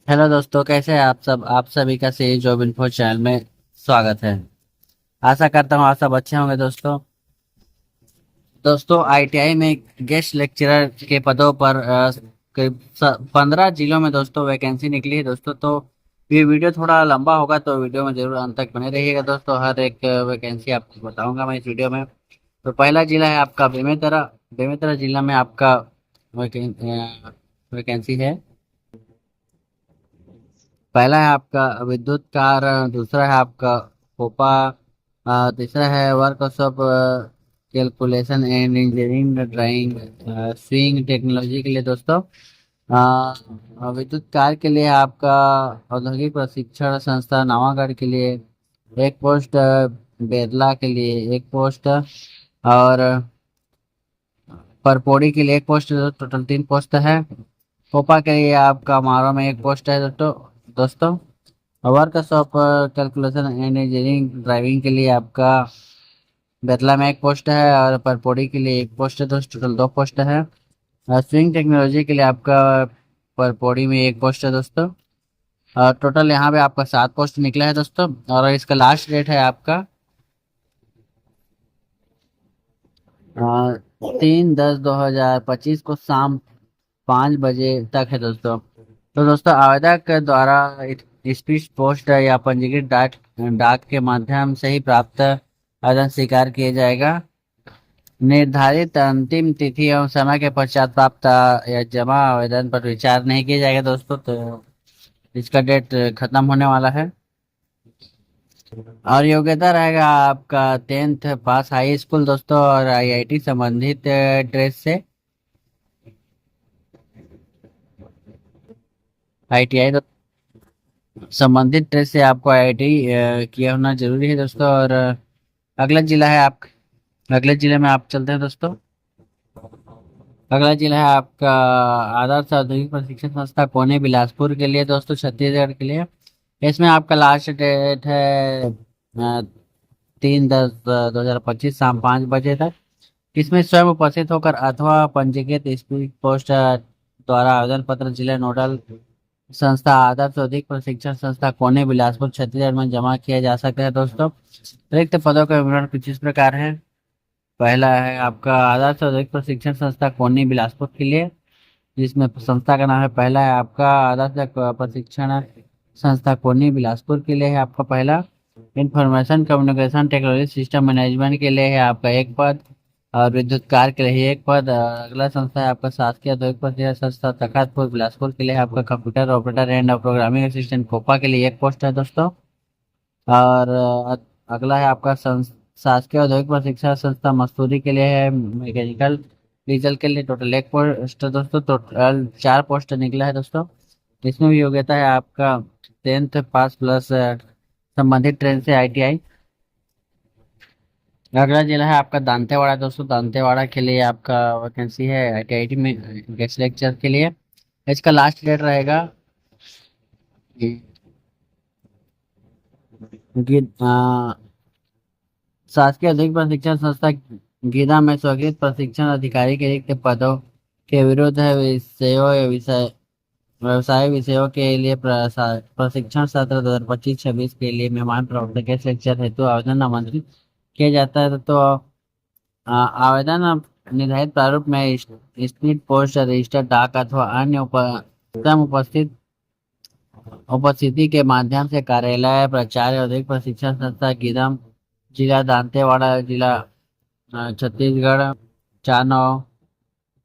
Hello दोस्तों, कैसे हैं आप सब। आप सभी का सही जॉब इन्फो चैनल में स्वागत है। आशा करता हूँ आप सब अच्छे होंगे। दोस्तों आईटीआई में गेस्ट लेक्चरर के पदों पर करीब 15 जिलों में दोस्तों वैकेंसी निकली है दोस्तों। तो ये वीडियो थोड़ा लंबा होगा, तो वीडियो में जरूर अंत तक बने रहिएगा दोस्तों। हर एक वैकेंसी आपको बताऊंगा मैं इस वीडियो में। तो पहला जिला है आपका बेमेतरा। बेमेतरा जिला में आपका वैकेंसी है। पहला है आपका विद्युत कार्य, दूसरा है आपका कोपा, तीसरा है workshop calculation and engineering drawing swing technology के लिए दोस्तों। विद्युत कार्य के लिए आपका औद्योगिक प्रशिक्षण संस्था नवागढ़ के लिए एक पोस्ट, बेरला के लिए एक पोस्ट, और परपोड़ी के लिए एक पोस्ट। टोटल 3 पोस्ट है। कोपा के लिए आपका मारो में एक पोस्ट है दोस्तों। Workshop calculation and engineering driving के लिए आपका बेतला में एक पोस्ट है, और परपोड़ी के लिए एक पोस्ट है दोस्तों। टोटल 2 पोस्ट है। स्विंग टेक्नोलॉजी के लिए आपका परपोड़ी में एक पोस्ट है दोस्तों। टोटल यहाँ पे आपका 7 पोस्ट निकला है दोस्तों। और इसका लास्ट डेट है आपका 3/10/2025 को शाम 5 बजे तक है दोस्तों। तो दोस्तों आवेदक के द्वारा स्पीड पोस्ट या पंजीकृत डाक डाक के माध्यम से ही प्राप्त आवेदन स्वीकार किया जाएगा। निर्धारित अंतिम तिथि एवं समय के पश्चात प्राप्त या जमा आवेदन पर विचार नहीं किया जाएगा दोस्तों। तो इसका डेट खत्म होने वाला है। और योग्यता रहेगा आपका 10th पास हाई स्कूल दोस्तों, और आईआईटी संबंधित ट्रेड से आईटीआई संबंधित ट्रेड से आपको आईआईटी किया होना जरूरी है दोस्तों। और अगला जिला है आप अगले जिले में आप चलते हैं दोस्तों। अगला जिला है आपका आदर्श औद्योगिक प्रशिक्षण संस्था कोने बिलासपुर के लिए दोस्तों, छत्तीसगढ़ के लिए। इसमें आपका लास्ट डेट है 3/10/2025 शाम 5 बजे तक। इसमें स्वयं उपस्थित होकर अथवा पंजीकृत स्पीड पोस्ट द्वारा आवेदन पत्र जिला नोडल संस्था आदर्श औद्योगिक प्रशिक्षण संस्था कोने बिलासपुर छत्तीसगढ़ में जमा किया जा सकता है दोस्तों। रिक्त पदों का विवरण कुछ इस प्रकार है। पहला है आपका आदर्श औद्योगिक प्रशिक्षण संस्था कोनी बिलासपुर के लिए, जिसमें संस्था का नाम है। पहला है आपका आदर्श प्रशिक्षण संस्था कोनी बिलासपुर के लिए है आपका पहला। Information communication technology system management के लिए है आपका एक पद, और विद्युत कार्य के लिए एक पद। अगला संस्था है आपका शासकीय औद्योगिक प्रशिक्षण संस्था तखतपुर बिलासपुर के लिए आपका computer operator and programming assistant COPA के लिए एक पोस्ट है दोस्तों। और अगला है आपका शासकीय औद्योगिक प्रशिक्षण संस्था मसूरी के लिए है मैकेनिकल डीजल के लिए। टोटल एक पोस्ट है दोस्तों। टोटल 4 पोस्ट निकला है दोस्तों। इसमें भी योग्यता है आपका 10th पास प्लस संबंधित ट्रेन से आईटीआई। अगला जिला है आपका दांतेवाड़ा दोस्तों। दांतेवाड़ा के लिए आपका वैकेंसी है आईटीआई में गेस्ट लेक्चर के लिए। इसका लास्ट डेट रहेगा कि शासकीय औद्योगिक प्रशिक्षण संस्था गीदा में स्वीकृत प्रशिक्षण अधिकारी के रिक्त पदों के विरुद्ध है विषयों या व्यवसाय विषयों के लिए प्रशिक्षण सत्र 2025-26 के लिए मेहमान प्रवक्ता गेस्ट लेक्चर हेतु आवेदन आमंत्रित किया जाता है। तो आवेदन निर्धारित प्रारूप में स्पीड पोस्ट रजिस्टर डाक अथवा अन्य स्वयं उपस्थिति के माध्यम से कार्यालय प्राचार्य औद्योगिक प्रशिक्षण संस्था गीदम जिला दांतेवाड़ा जिला छत्तीसगढ़ 49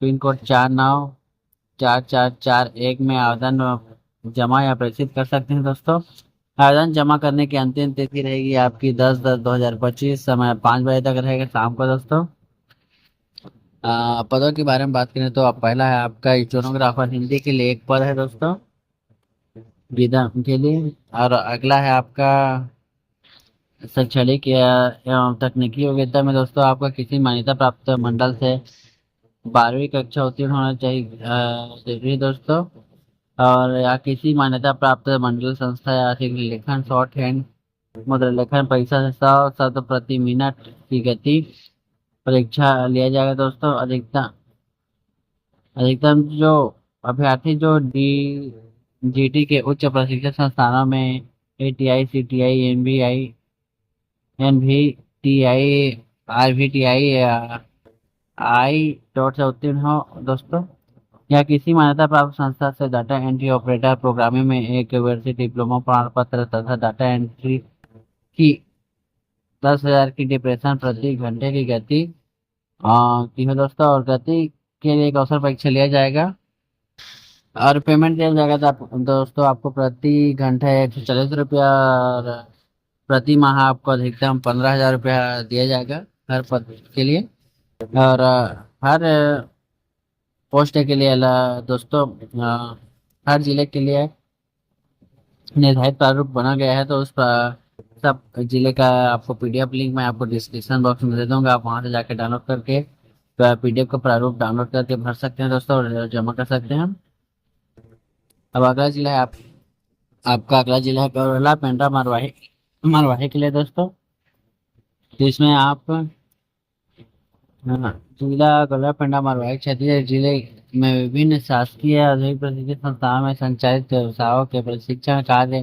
पिन कोड 494441 में आवेदन जमा या प्रेषित कर सकते हैं दोस्तों। आवेदन जमा करने की अंतिम तिथि रहेगी आपकी 10/10/2025 समय 5 बजे तक रहेगा शाम को दोस्तों। पदों के बारे में बात करें तो पहला है आपका स्टेनोग्राफर हिंदी के लिए एक पद है दोस्तों, विधा के लिए। और अगला है आपका शैक्षणिक एवं तकनीकी योग्यता में दोस्तों आपका किसी मान्यता प्राप्त मंडल से 12वीं कक्षा उत्तीर्ण होना चाहिए जरूरी है दोस्तों। और या किसी मान्यता प्राप्त मंडल संस्था या लेखन शॉर्ट हैंड मुद्रा लेखन परीक्षा से 100 शब्द प्रति मिनट की गति परीक्षा लिया जाएगा दोस्तों। अधिकतम अधिकतम जो अभ्यर्थी जो डी जीटी के उच्च प्रशिक्षण संस्थानों में एटीआई, सीटीआई, एनवीटीआई, आरवीटीआई, आई डॉट से उत्तीर्ण हो दोस्तों, या किसी मान्यता प्राप्त संस्था से डाटा एंट्री ऑपरेटर प्रोग्रामिंग में एक वर्षीय डिप्लोमा प्रमाण पत्र तथा डाटा एंट्री की 10,000 की डिप्रेशन प्रति घंटे की गति की है दोस्तों, और गति के लिए एक अवसर परीक्षा लिया जाएगा और पेमेंट दिया जाएगा। तो दोस्तों आपको प्रति घंटे 140 रुपया और प्रति माह आपको अधिकतम 15,000 रुपया दिया जाएगा हर पद के लिए। और हर पोस्ट के लिए दोस्तों हर जिले के लिए निर्धारित प्रारूप बना गया है। तो उस सब जिले का आपको पीडीएफ लिंक मैं आपको डिस्क्रिप्शन बॉक्स में दे दूंगा, आप वहां से जाके डाउनलोड करके पीडीएफ का प्रारूप डाउनलोड करके भर सकते हैं दोस्तों और जमा कर सकते हैं। अब अगला जिला है आपका अगला जिला है गौरला पेंड्रा मरवाही मरवाही के लिए दोस्तों। तो इसमें आप जिला गौरला पेंड्रा मरवाही क्षेत्रीय जिले में विभिन्न शासकीय औद्योगिक प्रशिक्षण संस्थानों में संचालित व्यवसायों के प्रशिक्षण कार्य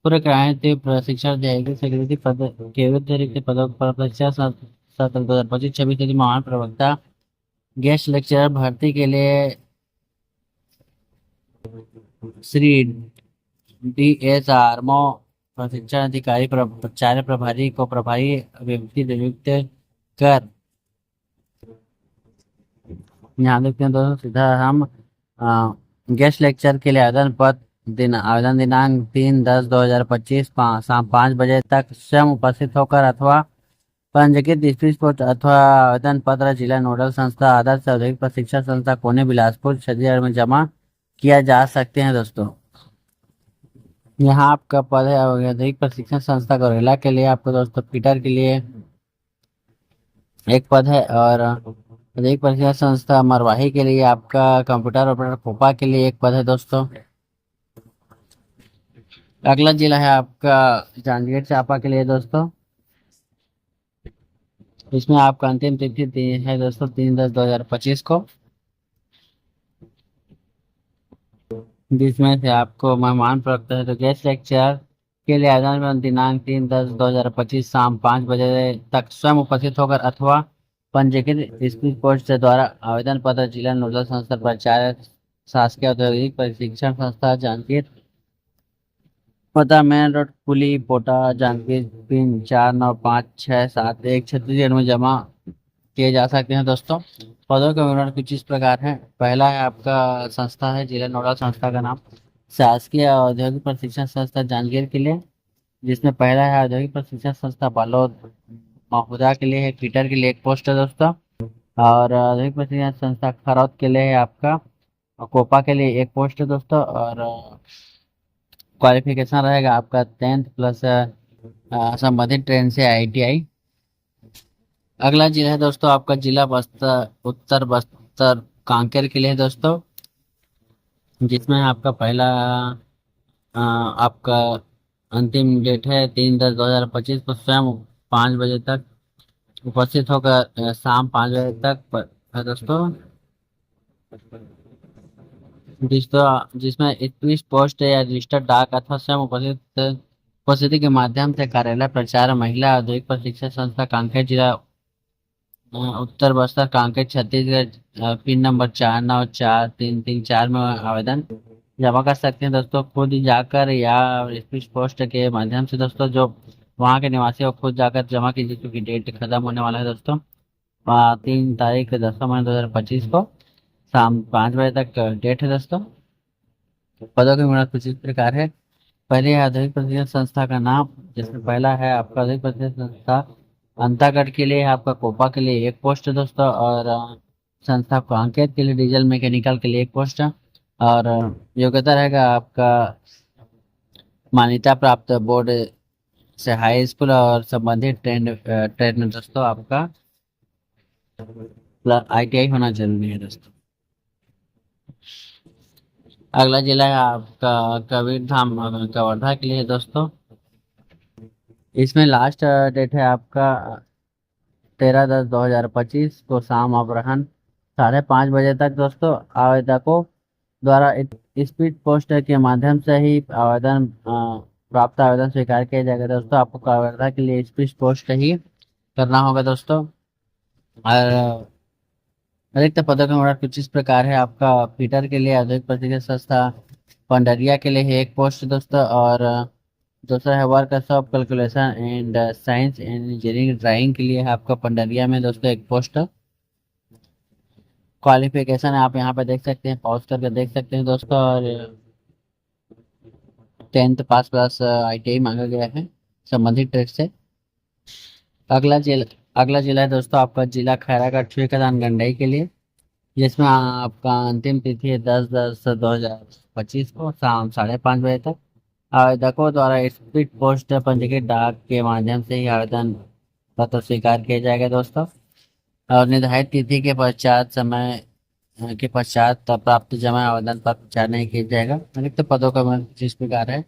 पूरे कराने प्रशिक्षण देगी सेक्रेटरी पद के अतिरिक्त पदों पर प्रशिक्षण सत्र 2025-26 के लिए महान प्रवक्ता गेस्ट लेक्चरर भर्ती के लिए श्री DH आर्मो प्रशिक्षण अधिकारी प्रचार प्रभारी को प्रभारी व्यक्ति नियुक्त कर, यहाँ देखते हैं दोस्तों सीधा हम गेस्ट लेक्चर के लिए आवेदन दिनांक 3/10/2025 शाम 5 बजे तक स्वयं उपस्थित होकर अथवा पंजीकृत स्पीच पोस्ट अथवा आवेदन पत्र जिला नोडल संस्था आदर्श औद्योगिक प्रशिक्षण संस्था कोने बिलासपुर छत्तीसगढ़ में जमा किया जा सकते हैं दोस्तों। यहाँ आपका पद है औद्योगिक प्रशिक्षण संस्था गौरेला के लिए आपको दोस्तों पीटर के लिए एक पद है, और औद्योगिक प्रशिक्षण संस्था मरवाही के लिए आपका कंप्यूटर ऑपरेटर कोपा के लिए एक पद है दोस्तों। अगला जिला है आपका जांजगीर चांपा के लिए दोस्तों। इसमें आपका अंतिम तिथि है दोस्तों 3/10/2025 को, जिसमें से आपको मेहमान प्रवक्ता है तो गेस्ट लेक्चर के लिए आवेदन दिनांक 3/10/2025 शाम 5 बजे तक स्वयं उपस्थित होकर अथवा पंजीकृत स्पीच पोस्ट द्वारा आवेदन पत्र जिला नोडल संस्था प्राचार्य शासकीय औद्योगिक प्रशिक्षण संस्था जांजगीर, पता मेन रोड कुली पोटा जांजगीर पिन 495671 छत्तीसगढ़ में जमा किए जा सकते हैं दोस्तों। पदों का विवरण कुछ इस प्रकार है। पहला है आपका संस्था है जिला नोडल संस्था का नाम शासकीय औद्योगिक प्रशिक्षण संस्था जांजगीर के लिए, जिसमें पहला है औद्योगिक प्रशिक्षण संस्था बालोद महुदा के लिए है, पीटर के लिए एक पोस्ट है दोस्तों, और औद्योगिक प्रशिक्षण संस्था खरौद के लिए है आपका कोपा के लिए एक पोस्ट है दोस्तों, और क्वालिफिकेशन रहेगा आपका 10th प्लस संबंधित ट्रेन से ITI। अगला जिला है दोस्तों आपका जिला बस्तर उत्तर बस्तर कांकेर के लिए है दोस्तों, जिसमें आपका पहला आपका अंतिम डेट है 3/10/2025 को स्वयं 5 बजे तक उपस्थित होकर शाम 5 बजे तक है दोस्तों, जिसमें 21 पोस्ट या रजिस्टर्ड डाक अथवा स्वयं उपस्थिति के माध्यम से कार्यालय प्रचार महिला औद्योगिक प्रशिक्षण संस्था कांकेर जिला उत्तर बस्तर कांकेर छत्तीसगढ़ पिन नंबर 494334 में आवेदन जमा कर सकते हैं दोस्तों खुद ही जाकर, या स्पीच पोस्ट के माध्यम से दोस्तों जो वहाँ के निवासी हो खुद जाकर जमा कीजिए, क्योंकि डेट खत्म होने वाला है दोस्तों 3 तारीख 10 महीने 2025 को शाम 5 बजे तक डेट है दोस्तों। पदों की विवरण कुछ इस प्रकार है। पहले है औद्योगिक प्रशिक्षण संस्था का नाम, जिसमें पहला है आपका औद्योगिक प्रशिक्षण संस्था अंतागढ़ के लिए, आपका कोपा के लिए एक पोस्ट है दोस्तों, और संस्था कांकेर के लिए डीजल मैकेनिकल के लिए एक पोस्ट है, और योग्यता रहेगा आपका मान्यता प्राप्त बोर्ड से हाई स्कूल और संबंधित ट्रेड में दोस्तों आपका ITI होना जरूरी है दोस्तों। अगला जिला है आपका कबीरधाम कवर्धा के लिए दोस्तों। इसमें लास्ट डेट है आपका 13/10/2025 को शाम अपराह्न 5:30 बजे तक दोस्तों आवेदकों द्वारा स्पीड पोस्ट के माध्यम से ही आवेदन प्राप्त आवेदन स्वीकार किया जाएगा दोस्तों। आपको पात्रता के लिए स्पीड पोस्ट ही करना होगा दोस्तों। और रिक्त पदों का ऑर्डर कुछ इस प्रकार है। आपका फीटर के लिए औद्योगिक प्रशिक्षण संस्था पंडरिया के लिए है एक पोस्ट दोस्तों। और दूसरा है workshop calculation and science and engineering drawing के लिए है आपका पंडरिया में दोस्तों एक पोस्ट। क्वालिफिकेशन आप यहाँ पे देख सकते हैं, पॉज करके देख सकते हैं दोस्तों। और 10th पास प्लस ITI मांगा गया है संबंधित ट्रेड से। अगला जिला है दोस्तों आपका जिला खैरागढ़ ठेकेदार गंडई के लिए, जिसमें आपका अंतिम तिथि है 10/10/2025 को शाम 5:30 बजे तक। आवेदकों द्वारा स्पीड पोस्ट पंजीकृत डाक के माध्यम से ही आवेदन पत्र स्वीकार किया जाएगा दोस्तों। और निर्धारित तिथि के पश्चात प्राप्त जमा आवेदन पत्र विचार नहीं किया जाएगा। रिक्त पदों का जिस प्रकार है,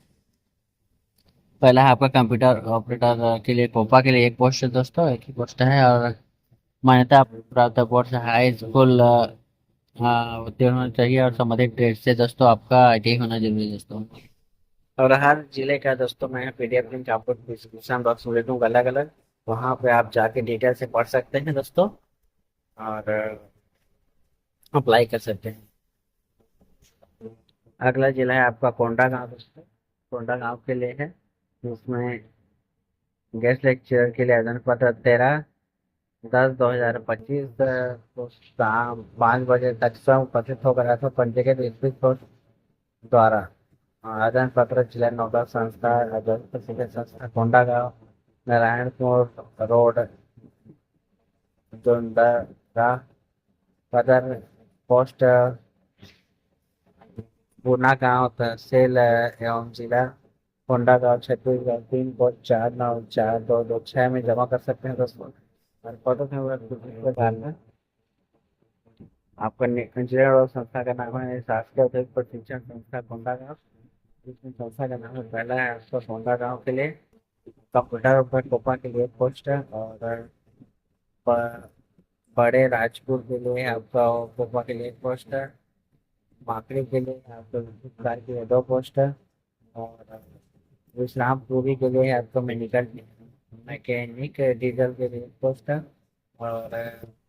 पहला है आपका कंप्यूटर ऑपरेटर के लिए कोपा के लिए एक पोस्ट है दोस्तों, एक ही पोस्ट है। और मान्यता प्राप्त बोर्ड से हाई स्कूल उत्तीर्ण होना चाहिए और संबंधित ट्रेड से दोस्तों आपका ITI होना जरूरी है दोस्तों। और हर जिले का दोस्तों मैं PDF लिंक आपको डिस्क्रिप्शन बॉक्स में दे दूंगा अलग अलग, वहाँ पे आप जाके डिटेल से पढ़ सकते हैं दोस्तों और अप्लाई कर सकते हैं। अगला जिला है आपका कोंडागांव दोस्तों। कोंडागांव के लिए है, जिसमें गेस्ट लेक्चर के लिए आवेदन पत्र 13/10/2025 को शाम 5 बजे तक स्वयं उपस्थित होकर अथवा पंजीकृत स्पीड पोस्ट द्वारा आवेदन पत्र जिला नौका संस्था औद्योगिक प्रशिक्षण संस्था कोंडागांव नारायणपुर रोड जोंदरा सदर पोस्ट पूना गांव तहसील एवं जिला कोंडागांव छत्तीसगढ़ 3 कोड 494226 में जमा कर सकते हैं दोस्तों। और पदों के प्रकार में आपका इंजीनियर और संस्था का नाम है शासकीय औद्योगिक प्रशिक्षण संस्था कोंडागांव। इसमें संस्था का नाम है, पहला है आपका कोंडागांव के लिए कंप्यूटर पर कोपा के लिए पोस्ट है। और बड़े राजपुर के लिए आपका कोपा के लिए पोस्ट है। माकड़ी के लिए आपको कार के लिए 2 पोस्ट है। और विश्रामपुरी के लिए आपको मैकेनिक डीजल के लिए पोस्ट है। और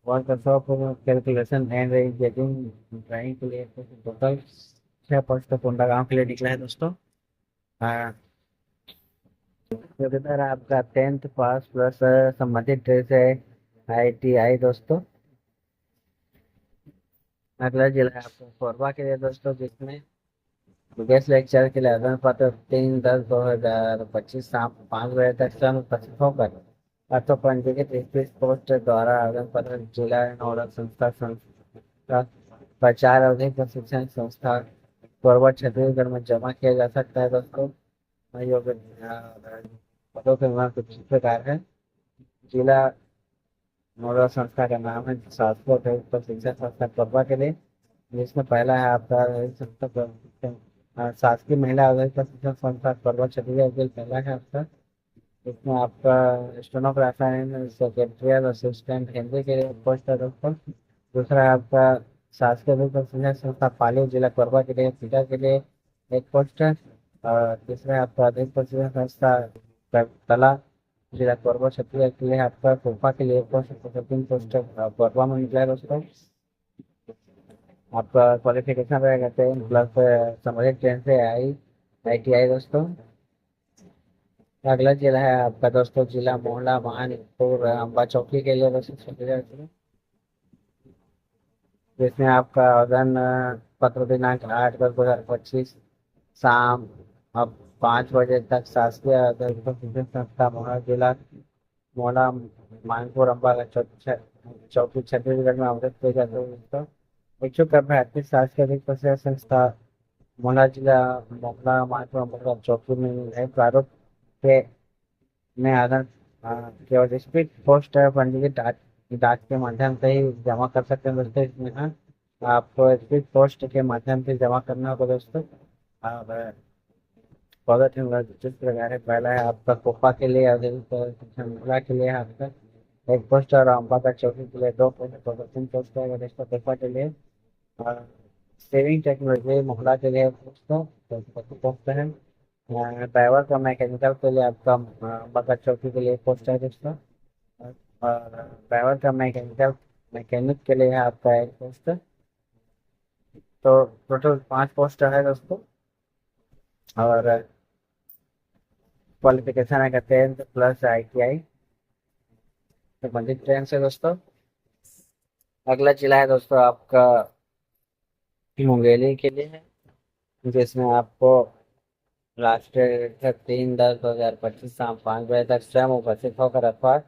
workshop calculation and engineering drawing के लिए टोटल 6 पोस्ट कोंडागांव के लिए निकला है दोस्तों। इधर आपका 10th पास प्लस संबंधित ट्रेड है ITI दोस्तों। अगला जिला है आपका कोरबा के लिए दोस्तों, जिसमें गेस्ट लेक्चर के लिए आवेदन पत्र 3/10/2025 शाम 5 बजे तक स्वयं उपस्थित होकर अथवा पंजीकृत स्पीड पोस्ट द्वारा आवेदन पत्र जिला नोडल संस्था प्रचार अवधि प्रशिक्षण संस्था कोरबा छत्तीसगढ़ में जमा किया जा सकता है दोस्तों। योग्य पदों के विवरण कुछ इस प्रकार है। जिला नोडल संस्था का नाम है शासकीय औद्योगिक प्रशिक्षण संस्था कोरबा के लिए, जिसमें पहला है आपका शासकीय महिला औद्योगिक प्रशिक्षण संस्था कोरबा छत्तीसगढ़ के लिए पहला है आपका। इसमें आपका स्टेनोग्राफर सेक्रेटरियल असिस्टेंट हिंदी के लिए पोस्ट है दोस्तों। दूसरा है आपका शासकीय औद्योगिक प्रशिक्षण संस्था पाली जिला कोरबा के लिए फीटर के लिए एक पोस्ट है। और तीसरा है आपका औद्योगिक प्रशिक्षण संस्था कला जिला कोरबा छत्तीसगढ़ के लिए आपका कोपा के लिए पोस्ट 3 पोस्ट कोरबा में निकला है दोस्तों। आपका क्वालिफिकेशन रहेगा 10 प्लस संबंधित ट्रेन से ITI दोस्तों। अगला जिला है आपका दोस्तों जिला मोहला मानपुर अम्बा चौकी के लिए दोस्तों छत्तीसगढ़ के लिए, जिसमें आपका आवेदन पत्र दिनांक 8/10/2025 शाम 5 बजे तक शासकीय औद्योगिक प्रशिक्षण संस्था मोहला जिला मोहला मानपुर अम्बा चौकी छत्तीसगढ़ में आवेदन किए जाते हैं दोस्तों। इच्छुक अभ्यर्थी शासकीय औद्योगिक प्रशिक्षण संस्था मोहला जिला मोहला मानपुर अम्बा चौकी में है प्रारूप के में आधार केवल स्पीड पोस्ट पंजीकृत डाक के माध्यम से ही जमा कर सकते हैं दोस्तों। इसमें हाँ आपको स्पीड पोस्ट के माध्यम से जमा करना होगा दोस्तों। और बहुत जिस प्रकार है, पहला है आपका कोपा के लिए औद्योगिक के लिए आपका एक पोस्ट और अम्बा का चौकी के लिए 2 पोस्ट 3 पोस्ट है। कोपा के लिए सेविंग टेक्नोलॉजी महिला के लिए दोस्तों पोस्ट है। ड्राइवर का मैकेनिकल के लिए आपका बकर चौकी के लिए पोस्ट है दोस्तों। और ड्राइवर का मैकेनिकल मैकेनिक के लिए है आपका एक पोस्ट। तो टोटल 5 पोस्ट है दोस्तों। और क्वालिफिकेशन है 10th प्लस ITI संबंधित ट्रेन से दोस्तों। अगला जिला है दोस्तों आपका मुंगेली के लिए है, जिसमें आपको लास्ट डेट है 3/10/2025 शाम 5 बजे तक स्वयं उपस्थित होकर अथवा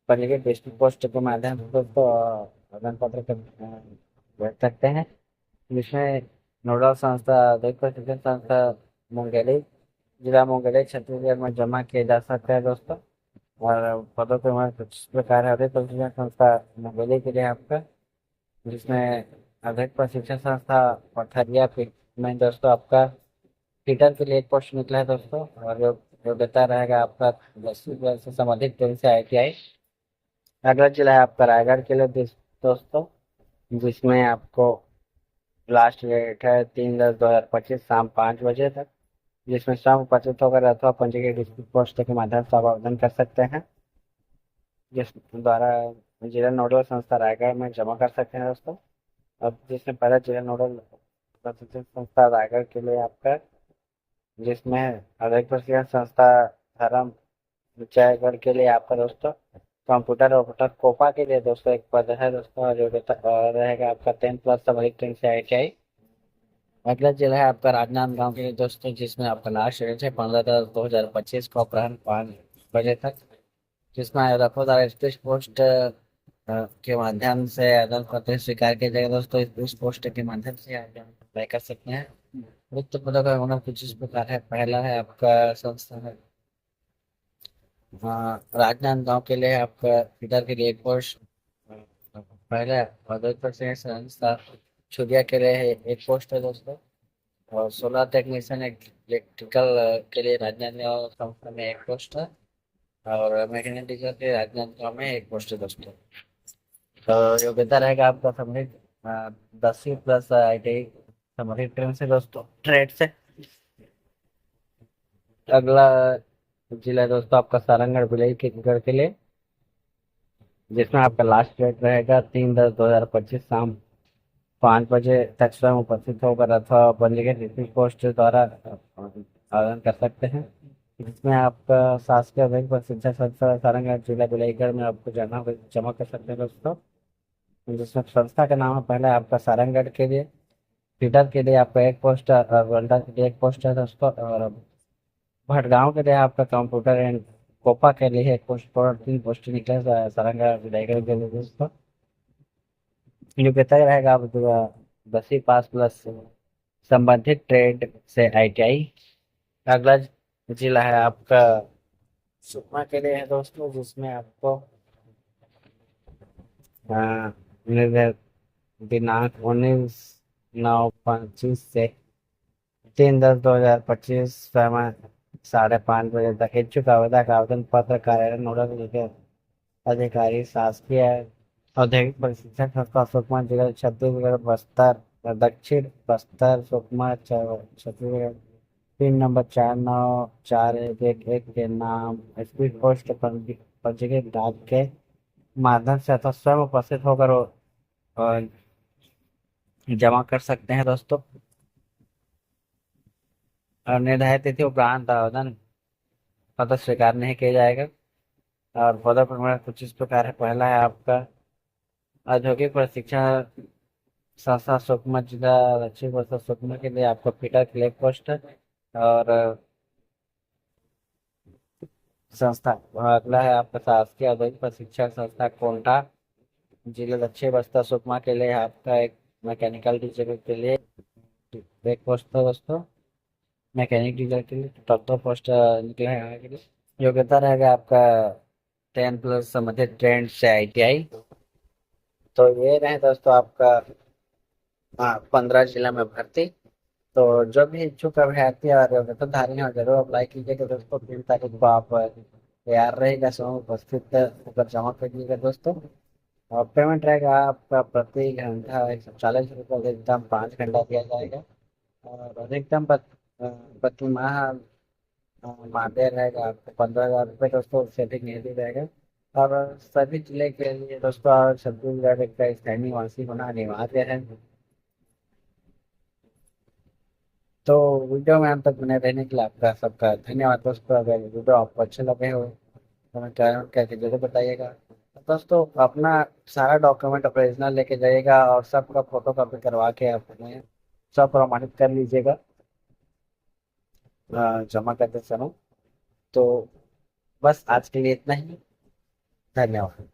पंजीकृत डिस्ट्रिक्ट पोस्ट के माध्यम से दोस्तों आवेदन पत्र भेज सकते हैं। जिसमें नोडल संस्था देखो शिक्षण संस्था मुंगेली जिला मुंगेली छत्तीसगढ़ में जमा किए जा सकते हैं दोस्तों। और पदों के में कुछ प्रकार है। अधिक प्रशिक्षण संस्था मुंगेली के लिए आपका, जिसमें अधिक प्रशिक्षण संस्था पथरिया में दोस्तों आपका फीटर के लिए एक पोस्ट निकला है दोस्तों। और योग्यता रहेगा आपका 10वीं से संबंधित ट्रेन से ITI। अगला जिला है आपका रायगढ़ के लिए दोस्तों, जिसमें आपको लास्ट डेट है 3/10/2025 शाम 5 बजे तक, जिसमें स्वयं उपस्थित होकर अथवा पंजीकृत डिस्ट्रिक्ट पोस्ट के माध्यम से आप आवेदन कर सकते हैं। जिस द्वारा जिला नोडल संस्था रायगढ़ में जमा कर सकते हैं दोस्तों। अब जिसमें पहला जिला नोडल प्रशिक्षण संस्था रायगढ़ के लिए आपका, जिसमें अधिक प्रशिक्षण संस्था धर्म जयगढ़ के लिए आपका दोस्तों कंप्यूटर ऑपरेटर कोपा के लिए दोस्तों एक पद है दोस्तों। और जो रहेगा आपका 10th प्लस संबंधित ट्रेन से ITI। अगला जिला है आपका राजनांदगांव के लिए दोस्तों, जिसमें आपका लास्ट डेट है 15/10/2025 को अपराह्न 5 बजे तक, जिसमें आवेदकों द्वारा स्पेस पोस्ट के माध्यम से आवेदन पत्र स्वीकार किया जाएगा दोस्तों। इस पोस्ट के माध्यम से आवेदन अप्लाई कर सकते हैं। रिक्त पदों का गुणन कुछ इस प्रकार है। पहला है आपका संस्था है राजनांदगांव के लिए आपका फीडर के लिए एक पोस्ट। पहला पदों पर से संस्था छुरिया के लिए एक पोस्ट है दोस्तों। और सोलर टेक्नीशियन इलेक्ट्रिकल के लिए राजनांदगांव संस्था में एक पोस्ट है। और मैकेनिकल के राजनांदगांव में एक पोस्ट है दोस्तों। तो योग्यता रहेगा आपका संबंधित 10वीं प्लस ITI संबंधित ट्रेन से दोस्तों ट्रेड से। अगला जिला है दोस्तों आपका सारंगढ़ विलेज के लिए, जिसमें आपका लास्ट डेट रहेगा 3/10/2025 शाम 5 बजे तक स्वयं उपस्थित होकर अथवा पंजीकृत डिस्ट्रिक्ट पोस्ट द्वारा आवेदन कर सकते हैं। इसमें आपका शासकीय बैंक पर शिक्षा संस्था सारंगढ़ जिला बिलाईगढ़ में आपको जमा कर सकते हैं दोस्तों। जिसमें संस्था का नाम है पहला आपका सारंगढ़ के लिए फीडर के लिए आपका एक पोस्ट और वेल्डर के लिए एक पोस्ट है दोस्तों। और भटगांव के लिए आपका कंप्यूटर एंड कोपा के लिए एक पोस्ट पर 3 पोस्ट निकले सारंगढ़ बिलाईगढ़ के लिए दोस्तों। योग्यता रहेगा आप 10वीं पास प्लस संबंधित ट्रेड से ITI। अगला जिला है आपका सुकमा के लिए है दोस्तों, जिसमें आपको दिनांक 19/9/25 से 3/10/2025 समय 5:30 बजे तक इच्छुक आवेदक आवेदन पत्र कार्यालय नोडल अधिकारी शासकीय औद्योगिक प्रशिक्षण संस्था सुकमा जिला छत्तीसगढ़ बस्तर दक्षिण बस्तर सुकमा छत्तीसगढ़ पिन नंबर 494111 के नाम स्पीड पोस्ट पंजीकृत डाक के माध्यम से अथवा स्वयं उपस्थित होकर जमा कर सकते हैं दोस्तों। और निर्धारित तिथि उपरांत आवेदन पत्र स्वीकार नहीं किया जाएगा। और पदों पर कुछ इस प्रकार है। पहला है आपका औद्योगिक प्रशिक्षण संस्था सुकमा जिला दक्षिण बस्तर सुकमा के लिए आपको फीटर के लिए पोस्ट है। और संस्था अगला है आपका शासकीय औद्योगिक प्रशिक्षण संस्था कोंटा जिला दक्षिण बस्तर सुकमा के लिए आपका एक मैकेनिकल टीचर के लिए एक पोस्ट है दोस्तों। मैकेनिक टीचर के लिए टॉप 2 पोस्ट निकले हैं यहाँ के लिए। योग्यता रहेगा आपका 10 प्लस संबंधित ट्रेंड से ITI। तो ये रहे दोस्तों आपका 15 जिला में भर्ती। तो जो भी इच्छुक अभ्यर्थी और योग्यताधारी हैं जरूर अप्लाई कीजिएगा दोस्तों। 3 तारीख को आप तैयार रहेगा समय उपस्थित होकर जमा करिएगा दोस्तों। और पेमेंट रहेगा आपका प्रति घंटा 140 रुपये, अधिकतम 5 घंटा दिया जाएगा। और अधिकतम प्रति माह मानदेय रहेगा आपको 15,000 रुपये दोस्तों, उससे अधिक नहीं दिया जाएगा। और सभी जिले के लिए दोस्तों छत्तीसगढ़ का स्थानीय निवासी होना अनिवार्य है। तो वीडियो में अंत तक बने रहने के लिए आपका सबका धन्यवाद दोस्तों। अगर वीडियो आपको अच्छे लगे हो तो हमें कमेंट करके जरूर बताइएगा। तो दोस्तों अपना सारा डॉक्यूमेंट ओरिजिनल लेके जाइएगा और सबका फोटो कॉपी करवा के अपने सब प्रमाणित कर लीजिएगा जमा करते समय। तो बस आज के लिए इतना ही। धन्यवाद।